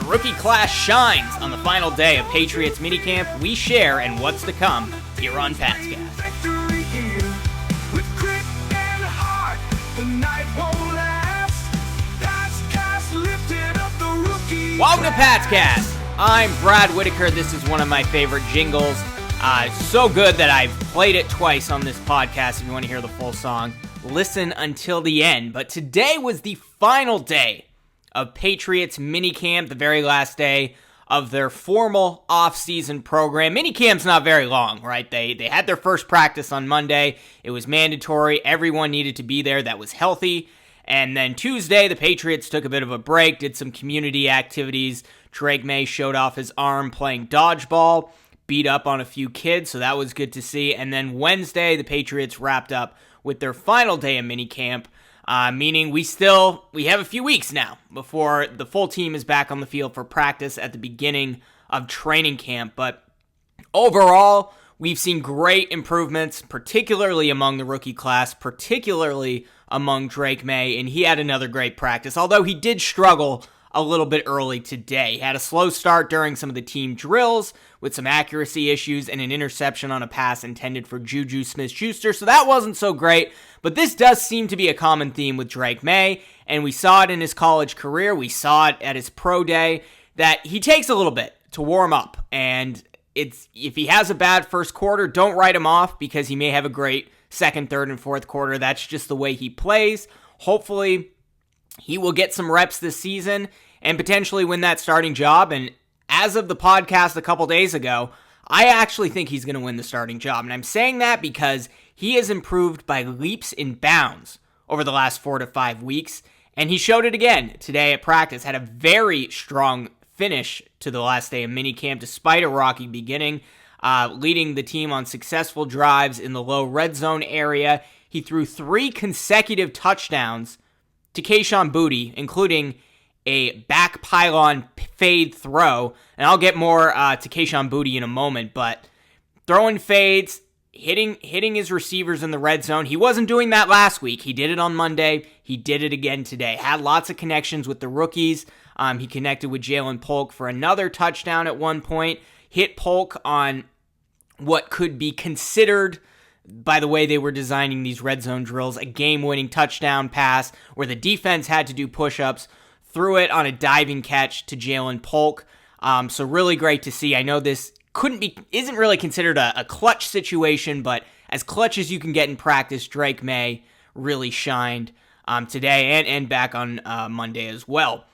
rookie class shines on the final day of Patriots minicamp. We share and what's to come here on Patscast. Welcome to Patscast. I'm Brad Whitaker. This is one of my favorite jingles. So good that I've played it twice on this podcast. If you want to hear the full song, listen until the end. But today was the final day of Patriots minicamp, the very last day of their formal off-season program. Minicamp's not very long, right? They had their first practice on Monday. It was mandatory. Everyone needed to be there that was healthy. And then Tuesday, the Patriots took a bit of a break, did some community activities. Drake Maye showed off his arm playing dodgeball, beat up on a few kids, so that was good to see. And then Wednesday, the Patriots wrapped up with their final day of minicamp, meaning we have a few weeks now before the full team is back on the field for practice at the beginning of training camp. But overall, we've seen great improvements, particularly among the rookie class, particularly among Drake Maye, and he had another great practice, although he did struggle a little bit early today. He had a slow start during some of the team drills with some accuracy issues and an interception on a pass intended for Juju Smith-Schuster, so that wasn't so great. But this does seem to be a common theme with Drake Maye, and we saw it in his college career. We saw it at his pro day, that he takes a little bit to warm up, and if he has a bad first quarter, don't write him off because he may have a great second, third, and fourth quarter. That's just the way he plays. Hopefully, he will get some reps this season and potentially win that starting job. And as of the podcast a couple days ago, I actually think he's going to win the starting job. And I'm saying that because he has improved by leaps and bounds over the last 4 to 5 weeks. And he showed it again today at practice. Had a very strong finish to the last day of minicamp despite a rocky beginning, leading the team on successful drives in the low red zone area. He threw 3 consecutive touchdowns to Kayshon Boutte, including a back pylon fade throw. And I'll get more to Kayshon Boutte in a moment, but throwing fades, hitting his receivers in the red zone. He wasn't doing that last week. He did it on Monday. He did it again today. Had lots of connections with the rookies. He connected with Polk for another touchdown at one point. Hit Polk on what could be considered, by the way they were designing these red zone drills, a game-winning touchdown pass where the defense had to do push-ups, threw it on a diving catch to Polk. So really great to see. I know this isn't really considered a clutch situation, but as clutch as you can get in practice, Drake Maye really shined today and back on Monday as well.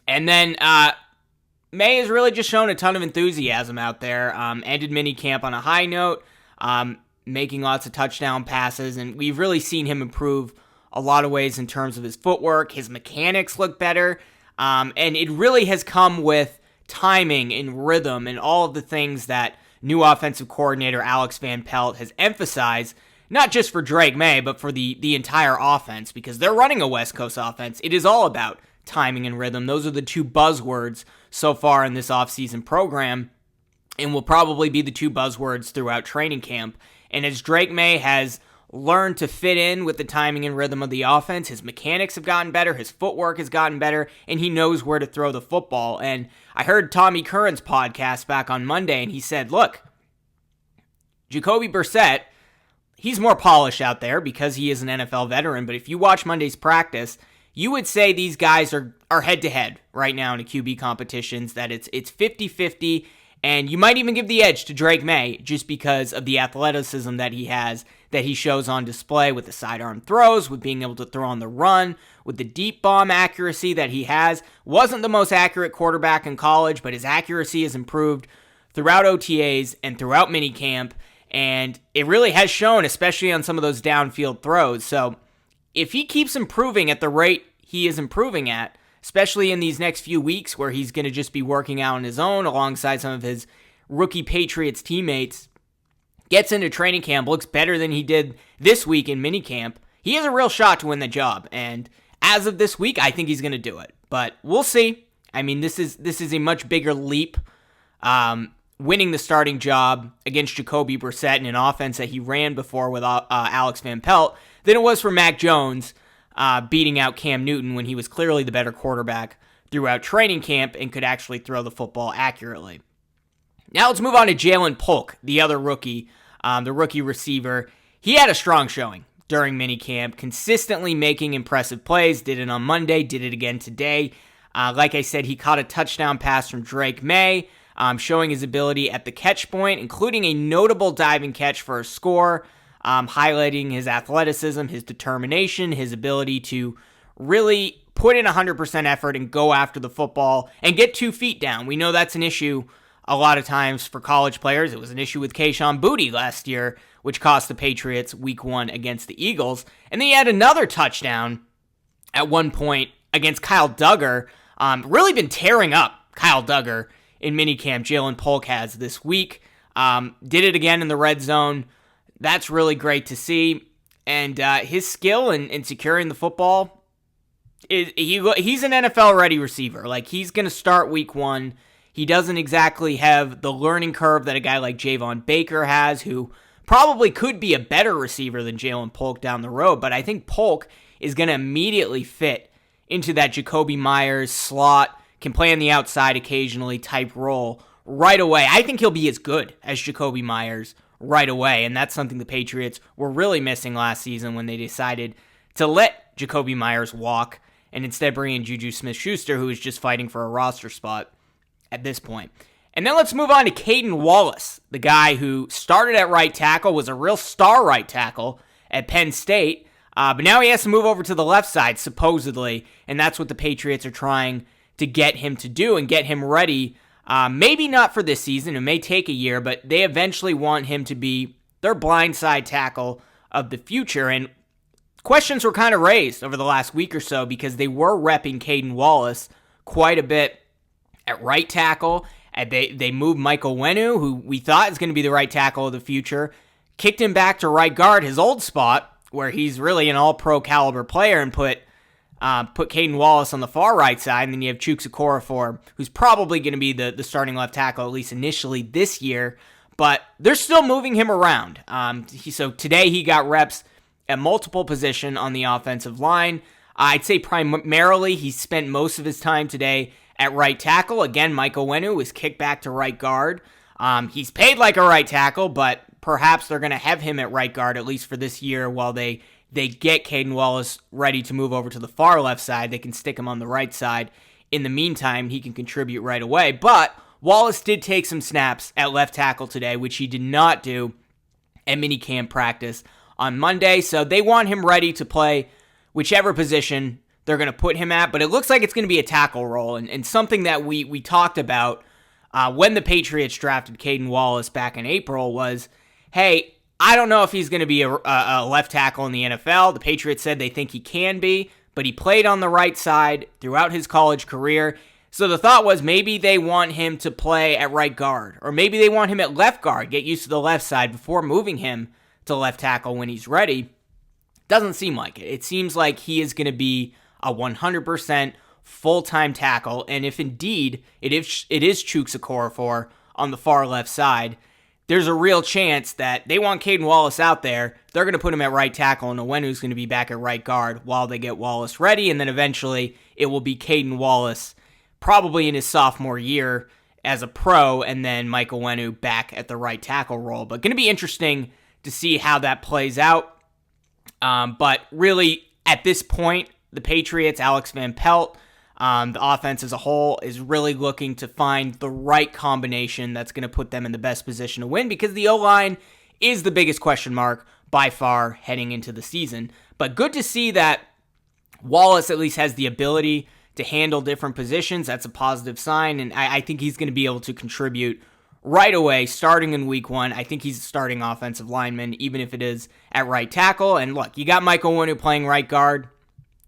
And then Maye has really just shown a ton of enthusiasm out there. Ended minicamp on a high note, making lots of touchdown passes, and we've really seen him improve a lot of ways in terms of his footwork. His mechanics look better, and it really has come with timing and rhythm and all of the things that new offensive coordinator Alex Van Pelt has emphasized, not just for Drake Maye, but for the entire offense, because they're running a West Coast offense. It is all about timing and rhythm. Those are the 2 buzzwords so far in this offseason program, and will probably be the 2 buzzwords throughout training camp. And as Drake Maye has learned to fit in with the timing and rhythm of the offense, his mechanics have gotten better, his footwork has gotten better, and he knows where to throw the football. And I heard Tommy Curran's podcast back on Monday, and he said, look, Jacoby Brissett, he's more polished out there because he is an NFL veteran, but if you watch Monday's practice, you would say these guys are head-to-head right now in the QB competitions, that it's 50-50, and you might even give the edge to Drake Maye just because of the athleticism that he has, that he shows on display with the sidearm throws, with being able to throw on the run, with the deep bomb accuracy that he has. Wasn't the most accurate quarterback in college, but his accuracy has improved throughout OTAs and throughout minicamp, and it really has shown, especially on some of those downfield throws. So if he keeps improving at the rate he is improving at, especially in these next few weeks where he's going to just be working out on his own alongside some of his rookie Patriots teammates, gets into training camp, looks better than he did this week in minicamp, he has a real shot to win the job. And as of this week, I think he's going to do it. But we'll see. I mean, this is a much bigger leap, winning the starting job against Jacoby Brissett in an offense that he ran before with Alex Van Pelt than it was for Mac Jones beating out Cam Newton when he was clearly the better quarterback throughout training camp and could actually throw the football accurately. Now let's move on to Jalen Polk, the other rookie, the rookie receiver. He had a strong showing during minicamp, consistently making impressive plays, did it on Monday, did it again today. Like I said, he caught a touchdown pass from Drake Maye, showing his ability at the catch point, including a notable diving catch for a score, highlighting his athleticism, his determination, his ability to really put in 100% effort and go after the football and get 2 feet down. We know that's an issue a lot of times for college players. It was an issue with Kayshon Boutte last year, which cost the Patriots week 1 against the Eagles. And then he had another touchdown at one point against Kyle Duggar. Really been tearing up Kyle Duggar in minicamp. Jalen Polk has this week. Did it again in the red zone. That's really great to see. And his skill in securing the football, he's an NFL-ready receiver. Like, he's going to start week 1. He doesn't exactly have the learning curve that a guy like Javon Baker has, who probably could be a better receiver than Jalen Polk down the road. But I think Polk is going to immediately fit into that Jakobi Meyers slot, can play on the outside occasionally type role right away. I think he'll be as good as Jakobi Meyers right away, and that's something the Patriots were really missing last season when they decided to let Jakobi Meyers walk and instead bring in Juju Smith-Schuster, who is just fighting for a roster spot at this point. And then let's move on to Caden Wallace, the guy who started at right tackle, was a real star right tackle at Penn State, but now he has to move over to the left side, supposedly, and that's what the Patriots are trying to get him to do and get him ready. Maybe not for this season, it may take a year, but they eventually want him to be their blindside tackle of the future. And questions were kind of raised over the last week or so because they were repping Caden Wallace quite a bit at right tackle. And they moved Michael Wenu, who we thought is going to be the right tackle of the future, kicked him back to right guard, his old spot, where he's really an all-pro caliber player, and put Caden Wallace on the far right side, and then you have Chuks Okorafor, who's probably going to be the starting left tackle, at least initially this year, but they're still moving him around. So today he got reps at multiple positions on the offensive line. I'd say primarily he spent most of his time today at right tackle. Again, Michael Wenu was kicked back to right guard. He's paid like a right tackle, but perhaps they're going to have him at right guard, at least for this year, while they get Caden Wallace ready to move over to the far left side. They can stick him on the right side. In the meantime, he can contribute right away. But Wallace did take some snaps at left tackle today, which he did not do at minicamp practice on Monday. So they want him ready to play whichever position they're going to put him at. But it looks like it's going to be a tackle role. And something that we talked about when the Patriots drafted Caden Wallace back in April was, hey, I don't know if he's going to be a left tackle in the NFL. The Patriots said they think he can be, but he played on the right side throughout his college career. So the thought was maybe they want him to play at right guard, or maybe they want him at left guard, get used to the left side before moving him to left tackle when he's ready. Doesn't seem like it. It seems like he is going to be a 100% full-time tackle, and if indeed it is Chuks Okorafor on the far left side, there's a real chance that they want Caden Wallace out there. They're going to put him at right tackle, and Owenu's going to be back at right guard while they get Wallace ready, and then eventually it will be Caden Wallace probably in his sophomore year as a pro, and then Michael Wenu back at the right tackle role. But going to be interesting to see how that plays out. But really, at this point, the Patriots, Alex Van Pelt, the offense as a whole is really looking to find the right combination that's going to put them in the best position to win, because the O-line is the biggest question mark by far heading into the season. But good to see that Wallace at least has the ability to handle different positions. That's a positive sign, and I think he's going to be able to contribute right away, starting in week 1. I think he's a starting offensive lineman, even if it is at right tackle. And look, you got Michael Wenu playing right guard.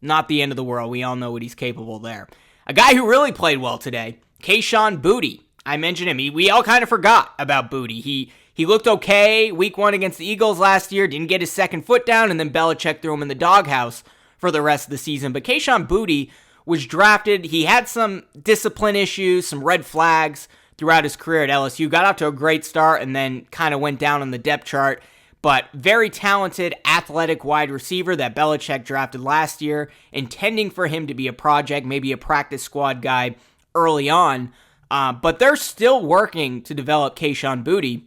Not the end of the world. We all know what he's capable there. A guy who really played well today, Kayshon Boutte. I mentioned him. We all kind of forgot about Boutte. He looked okay week 1 against the Eagles last year, didn't get his second foot down, and then Belichick threw him in the doghouse for the rest of the season. But Kayshon Boutte was drafted. He had some discipline issues, some red flags throughout his career at LSU. Got out to a great start and then kind of went down on the depth chart. but very talented, athletic wide receiver that Belichick drafted last year, intending for him to be a project, maybe a practice squad guy early on. But they're still working to develop Kayshon Boutte,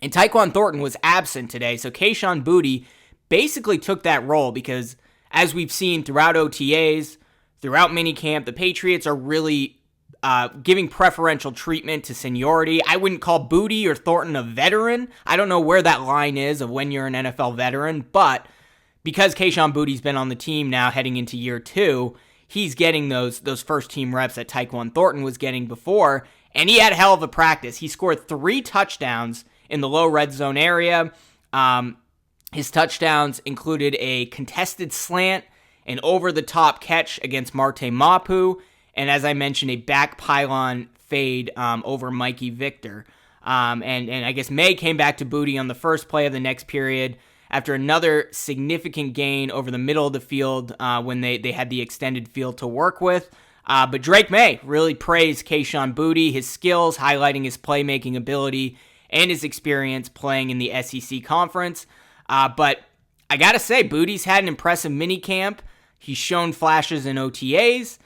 and Tyquan Thornton was absent today, so Kayshon Boutte basically took that role because, as we've seen throughout OTAs, throughout minicamp, the Patriots are really giving preferential treatment to seniority. I wouldn't call Boutte or Thornton a veteran. I don't know where that line is of when you're an NFL veteran, but because Kayshon Boutte's been on the team now heading into year 2, he's getting those first team reps that Tyquan Thornton was getting before, and he had a hell of a practice. He scored 3 touchdowns in the low red zone area. His touchdowns included a contested slant, an over-the-top catch against Marte Mapu, and as I mentioned, a back pylon fade over Mikey Victor. And I guess Maye came back to Boutte on the first play of the next period after another significant gain over the middle of the field when they had the extended field to work with. But Drake Maye really praised Kayshon Boutte, his skills, highlighting his playmaking ability and his experience playing in the SEC conference. But I gotta say, Boutte's had an impressive minicamp. He's shown flashes in OTAs.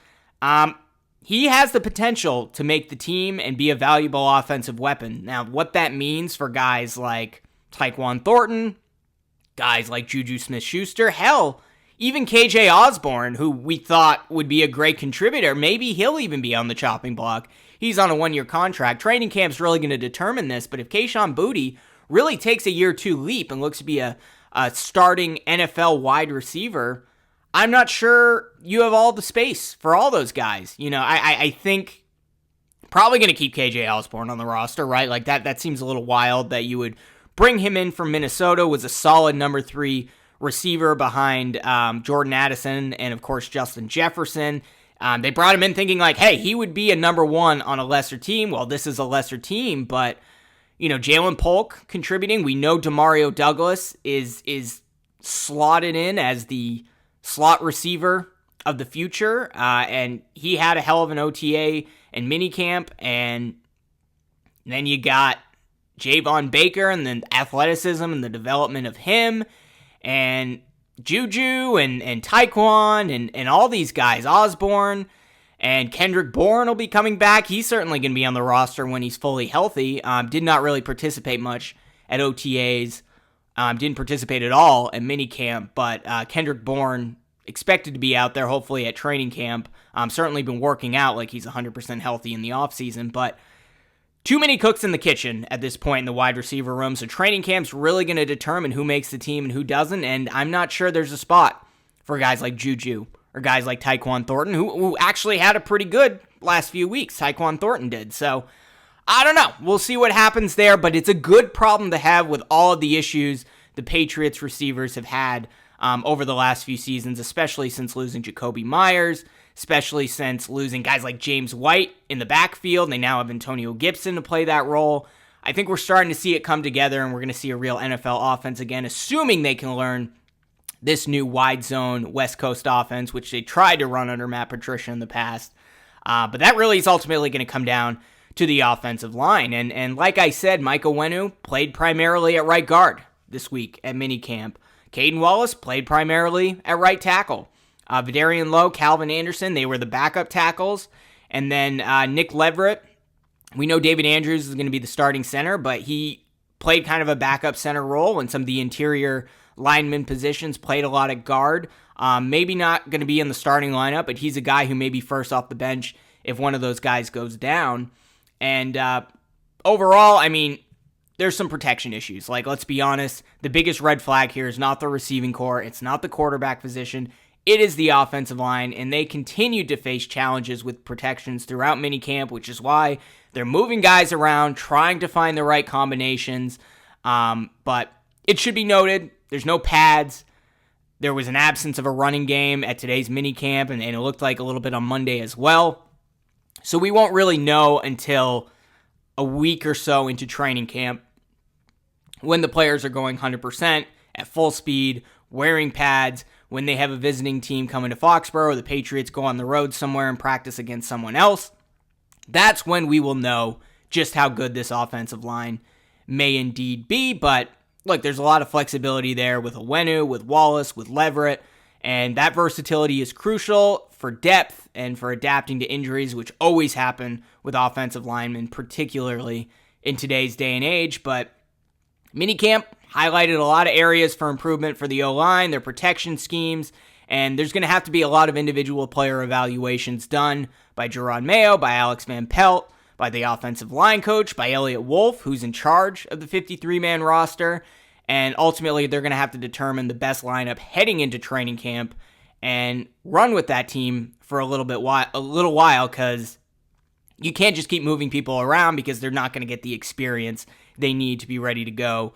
He has the potential to make the team and be a valuable offensive weapon. Now, what that means for guys like Tyquan Thornton, guys like Juju Smith-Schuster, hell, even KJ Osborne, who we thought would be a great contributor, maybe he'll even be on the chopping block. He's on a 1-year contract. Training camp's really going to determine this, but if Kayshon Boutte really takes a year 2 leap and looks to be a starting NFL wide receiver, I'm not sure you have all the space for all those guys. You know, I think probably going to keep KJ Osborne on the roster, right? Like that seems a little wild that you would bring him in from Minnesota, was a solid number 3 receiver behind Jordan Addison and, of course, Justin Jefferson. They brought him in thinking like, hey, he would be a number 1 on a lesser team. Well, this is a lesser team, but, you know, Jalen Polk contributing. We know Demario Douglas is slotted in as the slot receiver of the future, and he had a hell of an OTA and minicamp, and then you got Javon Baker and the athleticism and the development of him, and Juju and Tyquan and all these guys, Osborne and Kendrick Bourne will be coming back. He's certainly going to be on the roster when he's fully healthy. Did not really participate much at OTAs. Didn't participate at all at minicamp, but Kendrick Bourne expected to be out there hopefully at training camp. Certainly been working out like he's 100% healthy in the offseason, but too many cooks in the kitchen at this point in the wide receiver room, so training camp's really going to determine who makes the team and who doesn't, and I'm not sure there's a spot for guys like Juju or guys like Tyquan Thornton, who actually had a pretty good last few weeks. Tyquan Thornton did, so I don't know. We'll see what happens there, but it's a good problem to have with all of the issues the Patriots receivers have had over the last few seasons, especially since losing Jacoby Myers, especially since losing guys like James White in the backfield. They now have Antonio Gibson to play that role. I think we're starting to see it come together, and we're going to see a real NFL offense again, assuming they can learn this new wide zone West Coast offense, which they tried to run under Matt Patricia in the past. But that really is ultimately going to come down to the offensive line. And like I said, Mike Onwenu played primarily at right guard this week at minicamp. Caden Wallace played primarily at right tackle. Vidarian Lowe, Calvin Anderson, they were the backup tackles. And then Nick Leverett, we know David Andrews is going to be the starting center, but he played kind of a backup center role, and some of the interior lineman positions played a lot at guard. Maybe not going to be in the starting lineup, but he's a guy who may be first off the bench if one of those guys goes down. And overall, I mean, there's some protection issues. Like, let's be honest, the biggest red flag here is not the receiving core. It's not the quarterback position. It is the offensive line, and they continue to face challenges with protections throughout minicamp, which is why they're moving guys around, trying to find the right combinations. But it should be noted, there's no pads. There was an absence of a running game at today's minicamp, and it looked like a little bit on Monday as well. So we won't really know until a week or so into training camp when the players are going 100% at full speed, wearing pads, when they have a visiting team coming to Foxborough or the Patriots go on the road somewhere and practice against someone else. That's when we will know just how good this offensive line may indeed be. But look, there's a lot of flexibility there with Owenu, with Wallace, with Leverett, and that versatility is crucial for depth and for adapting to injuries, which always happen with offensive linemen, particularly in today's day and age. But Minicamp highlighted a lot of areas for improvement for the O-line, their protection schemes, and there's going to have to be a lot of individual player evaluations done by Jerron Mayo, by Alex Van Pelt, by the offensive line coach, by Elliott Wolf, who's in charge of the 53-man roster, and ultimately they're going to have to determine the best lineup heading into training camp and run with that team for a little while, because you can't just keep moving people around because they're not going to get the experience they need to be ready to go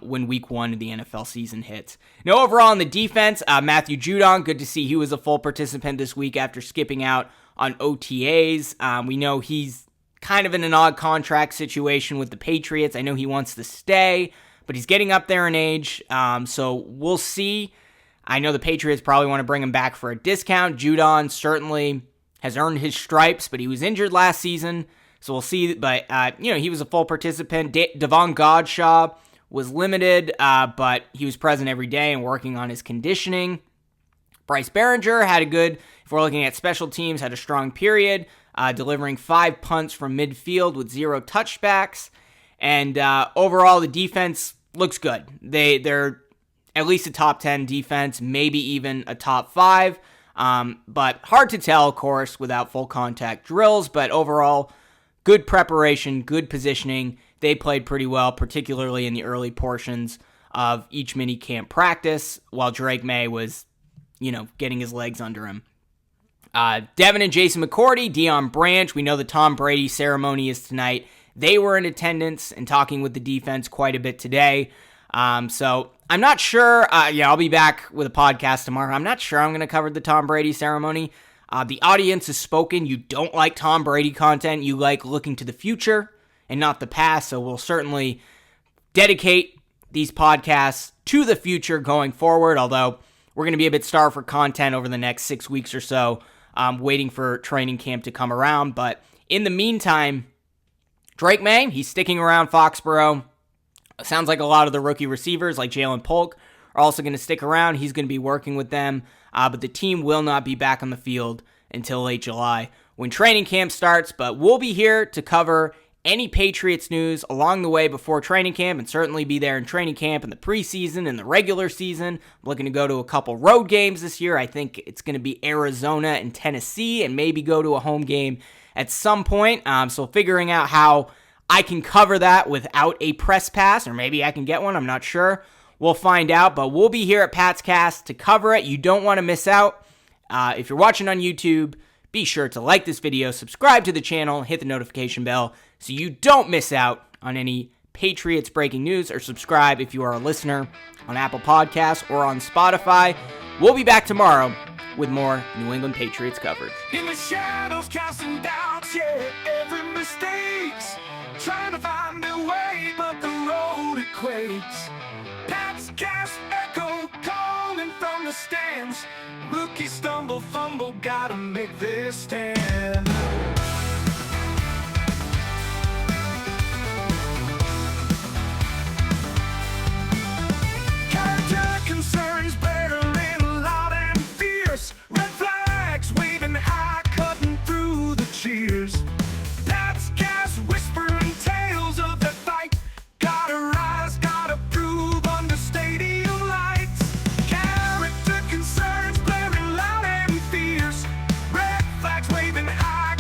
when week 1 of the NFL season hits. Now, overall in the defense, Matthew Judon, good to see he was a full participant this week after skipping out on OTAs. We know he's kind of in an odd contract situation with the Patriots. I know he wants to stay, but he's getting up there in age, so we'll see. I know the Patriots probably want to bring him back for a discount. Judon certainly has earned his stripes, but he was injured last season, so we'll see. But, he was a full participant. Devon Godshaw was limited, but he was present every day and working on his conditioning. Bryce Behringer had a good, if we're looking at special teams, had a strong period, delivering 5 punts from midfield with 0 touchbacks. And overall, the defense looks good. They're at least a top 10 defense, maybe even a top 5. But hard to tell, of course, without full contact drills. But overall, good preparation, good positioning. They played pretty well, particularly in the early portions of each mini camp practice, while Drake Maye was, getting his legs under him. Devin and Jason McCourty, Deion Branch, we know the Tom Brady ceremony is tonight. They were in attendance and talking with the defense quite a bit today. So I'm not sure. I'll be back with a podcast tomorrow. I'm not sure I'm going to cover the Tom Brady ceremony. The audience has spoken. You don't like Tom Brady content. You like looking to the future and not the past. So we'll certainly dedicate these podcasts to the future going forward, although we're going to be a bit starved for content over the next 6 weeks or so, waiting for training camp to come around. But in the meantime, Drake Maye, he's sticking around Foxborough. Sounds like a lot of the rookie receivers like Jalen Polk are also going to stick around. He's going to be working with them, but the team will not be back on the field until late July when training camp starts. But we'll be here to cover any Patriots news along the way before training camp, and certainly be there in training camp in the preseason and the regular season. I'm looking to go to a couple road games this year. I think it's going to be Arizona and Tennessee, and maybe go to a home game at some point. So figuring out how I can cover that without a press pass, or maybe I can get one, I'm not sure. We'll find out, but we'll be here at Pat's Cast to cover it. You don't want to miss out. If you're watching on YouTube, be sure to like this video, subscribe to the channel, hit the notification bell so you don't miss out on any Patriots breaking news, or subscribe if you are a listener on Apple Podcasts or on Spotify. We'll be back tomorrow with more New England Patriots coverage. In the shadows, casting doubts, every mistakes, trying to find their way, but the road it quakes. Pat's Cast echo calling from the stands. Rookie stumble, fumble, gotta make this stand. Character concerns blaring loud and fierce. Red flags waving high, cutting through the cheers. Pat's Cast whispering tales of the fight. Gotta rise, gotta prove under stadium lights. Character concerns blaring loud and fierce. Red flags waving high,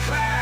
clap.